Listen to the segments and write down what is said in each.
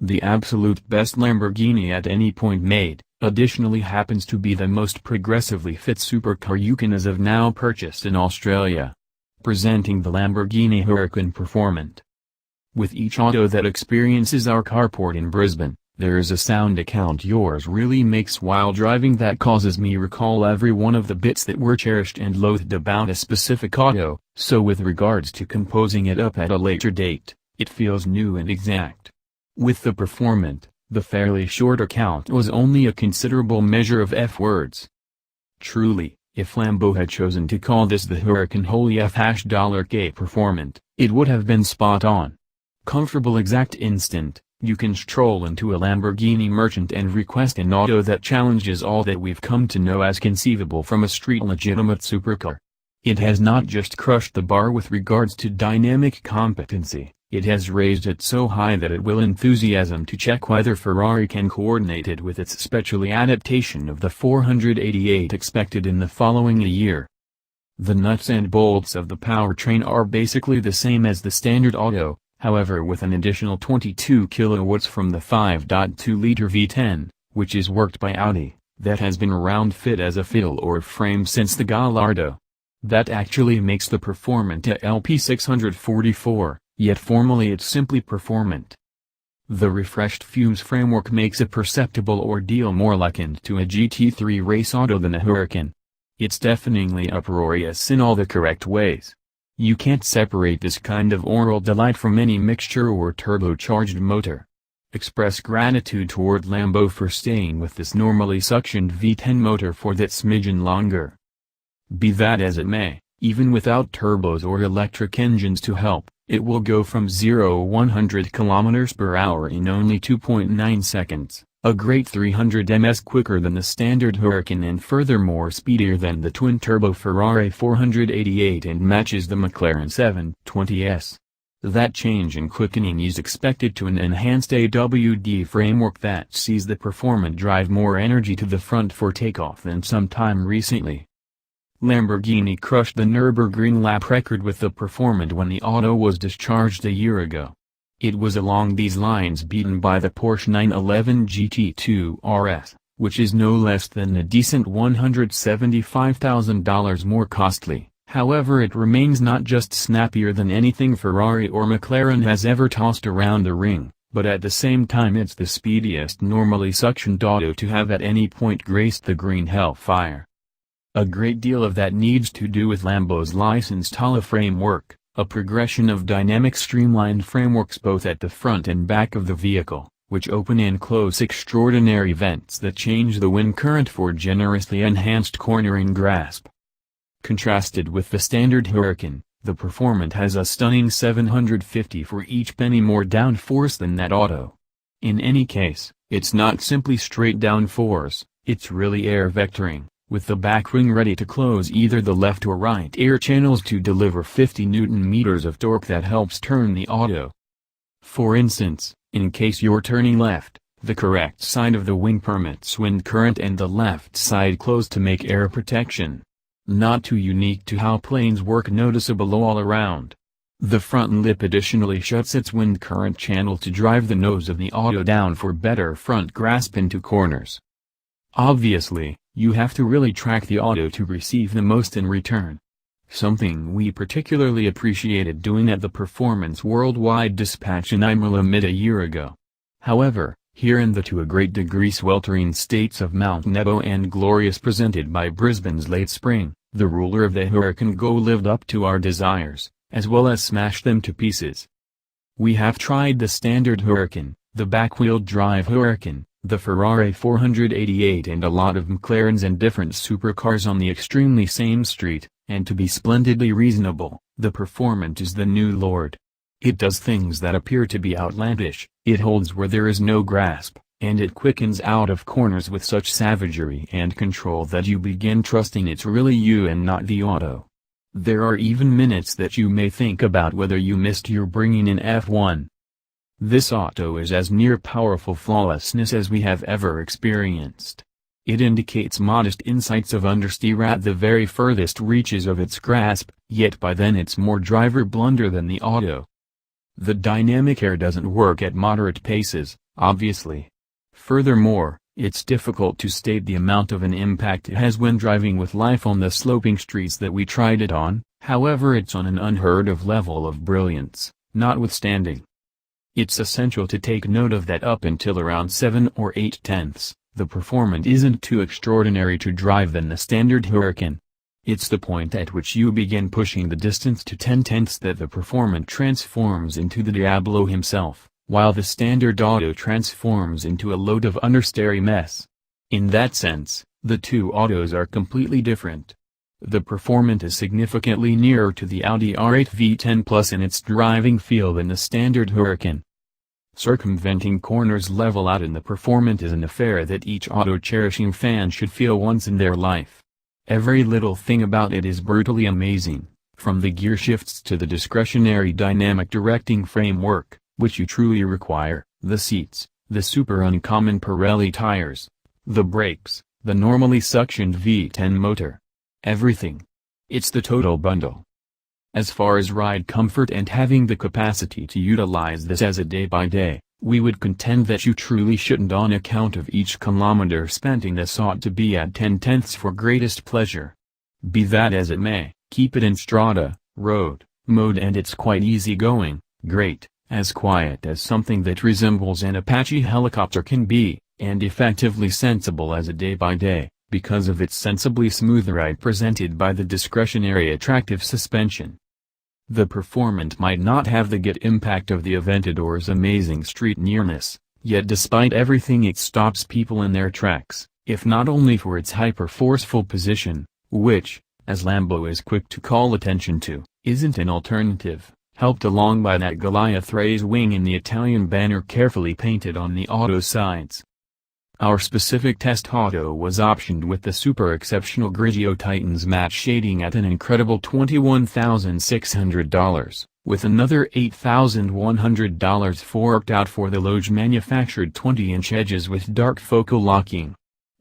The absolute best Lamborghini at any point made, additionally happens to be the most progressively fit supercar you can as of now purchase in Australia. Presenting the Lamborghini Huracan Performante. With each auto that experiences our carport in Brisbane, there is a sound account yours really makes while driving that causes me recall every one of the bits that were cherished and loathed about a specific auto, so with regards to composing it up at a later date, it feels new and exact. With the Performante, the fairly short account was only a considerable measure of F-words. Truly, if Lambo had chosen to call this the Huracan Holy F#K Performante, it would have been spot on. Comfortable exact instant, you can stroll into a Lamborghini merchant and request an auto that challenges all that we've come to know as conceivable from a street legitimate supercar. It has not just crushed the bar with regards to dynamic competency, it has raised it so high that it will enthusiasm to check whether Ferrari can coordinate it with its specially adaptation of the 488 expected in the following year. The nuts and bolts of the powertrain are basically the same as the standard auto, however with an additional 22 kilowatts from the 5.2-liter V10, which is worked by Audi, that has been around fit as a fiddle or frame since the Gallardo. That actually makes the Performante a LP644, yet formally it's simply Performante. The refreshed Fumes framework makes a perceptible ordeal more likened to a GT3 race auto than a Huracan. It's deafeningly uproarious in all the correct ways. You can't separate this kind of oral delight from any mixture or turbocharged motor. Express gratitude toward Lambo for staying with this normally suctioned V10 motor for that smidgen longer. Be that as it may, even without turbos or electric engines to help, it will go from 0-100 km/h in only 2.9 seconds, a great 300 ms quicker than the standard Huracan and furthermore speedier than the twin-turbo Ferrari 488 and matches the McLaren 720S. That change in quickening is expected to an enhanced AWD framework that sees the Performante drive more energy to the front for takeoff than some time recently. Lamborghini crushed the Nürburgring lap record with the Performante when the auto was discharged a year ago. It was along these lines beaten by the Porsche 911 GT2 RS, which is no less than a decent $175,000 more costly. However, it remains not just snappier than anything Ferrari or McLaren has ever tossed around the ring, but at the same time it's the speediest normally suctioned auto to have at any point graced the green hellfire. A great deal of that needs to do with Lambo's licensed HALA framework, a progression of dynamic streamlined frameworks both at the front and back of the vehicle, which open and close extraordinary vents that change the wind current for generously enhanced cornering grasp. Contrasted with the standard Huracan, the Performante has a stunning 750 for each penny more downforce than that auto. In any case, it's not simply straight downforce, it's really air vectoring, with the back wing ready to close either the left or right air channels to deliver 50 Nm of torque that helps turn the auto. For instance, in case you're turning left, the correct side of the wing permits wind current and the left side closed to make air protection. Not too unique to how planes work, noticeable all around. The front lip additionally shuts its wind current channel to drive the nose of the auto down for better front grasp into corners. Obviously, you have to really track the auto to receive the most in return. Something we particularly appreciated doing at the Performance Worldwide Dispatch in Imola a year ago. However, here in the to a great degree sweltering states of Mount Nebo and Glorious presented by Brisbane's late spring, the ruler of the Huracan Go lived up to our desires, as well as smashed them to pieces. We have tried the standard Huracan, the back-wheel drive Huracan, the Ferrari 488 and a lot of McLarens and different supercars on the extremely same street, and to be splendidly reasonable, the Performante is the new lord. It does things that appear to be outlandish, it holds where there is no grasp, and it quickens out of corners with such savagery and control that you begin trusting it's really you and not the auto. There are even minutes that you may think about whether you missed your bringing in F1. This auto is as near powerful flawlessness as we have ever experienced. It indicates modest insights of understeer at the very furthest reaches of its grasp, yet by then it's more driver blunder than the auto. The dynamic air doesn't work at moderate paces, obviously. Furthermore, it's difficult to state the amount of an impact it has when driving with life on the sloping streets that we tried it on, however it's on an unheard of level of brilliance, notwithstanding. It's essential to take note of that up until around 7 or 8/10, the performance isn't too extraordinary to drive than the standard Huracan. It's the point at which you begin pushing the distance to 10/10 that the performance transforms into the Diablo himself, while the standard auto transforms into a load of understeer mess. In that sense, the two autos are completely different. The performance is significantly nearer to the Audi R8 V10 Plus in its driving feel than the standard Huracan. Circumventing corners level out in the performance is an affair that each auto-cherishing fan should feel once in their life. Every little thing about it is brutally amazing, from the gear shifts to the discretionary dynamic directing framework, which you truly require, the seats, the super uncommon Pirelli tires, the brakes, the normally suctioned V10 motor. Everything. It's the total bundle. As far as ride comfort and having the capacity to utilize this as a day-by-day, we would contend that you truly shouldn't on account of each kilometer spent in this ought to be at 10/10 for greatest pleasure. Be that as it may, keep it in Strada, road, mode and it's quite easy going, great, as quiet as something that resembles an Apache helicopter can be, and effectively sensible as a day-by-day, because of its sensibly smooth ride presented by the discretionary attractive suspension. The performance might not have the get impact of the Aventador's amazing street nearness, yet despite everything it stops people in their tracks, if not only for its hyper-forceful position, which, as Lambo is quick to call attention to, isn't an alternative, helped along by that Goliath raised wing in the Italian banner carefully painted on the auto sides. Our specific test auto was optioned with the super exceptional Grigio Titans matte shading at an incredible $21,600, with another $8,100 forked out for the Loge manufactured 20-inch edges with dark focal locking.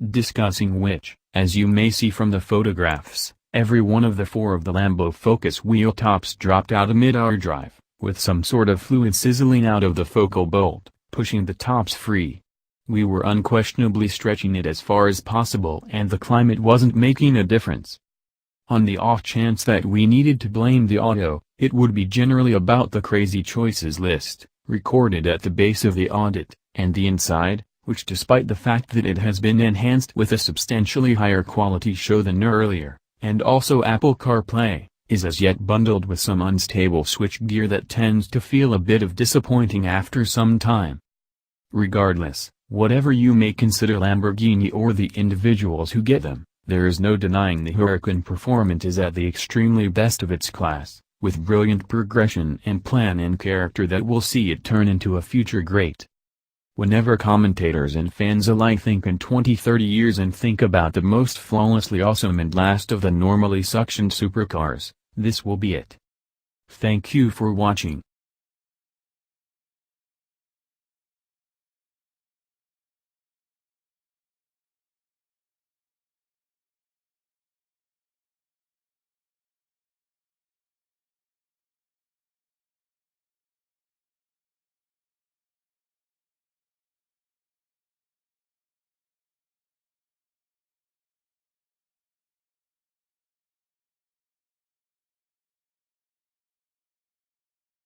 Discussing which, as you may see from the photographs, every one of the four of the Lambo Focus wheel tops dropped out amid our drive, with some sort of fluid sizzling out of the focal bolt, pushing the tops free. We were unquestionably stretching it as far as possible and the climate wasn't making a difference. On the off chance that we needed to blame the auto, it would be generally about the crazy choices list, recorded at the base of the audit, and the inside, which despite the fact that it has been enhanced with a substantially higher quality show than earlier, and also Apple CarPlay, is as yet bundled with some unstable switchgear that tends to feel a bit of disappointing after some time. Regardless, whatever you may consider Lamborghini or the individuals who get them, there is no denying the Huracan performance is at the extremely best of its class, with brilliant progression and plan and character that will see it turn into a future great. Whenever commentators and fans alike think in 20-30 years and think about the most flawlessly awesome and last of the normally suctioned supercars, this will be it. Thank you for watching.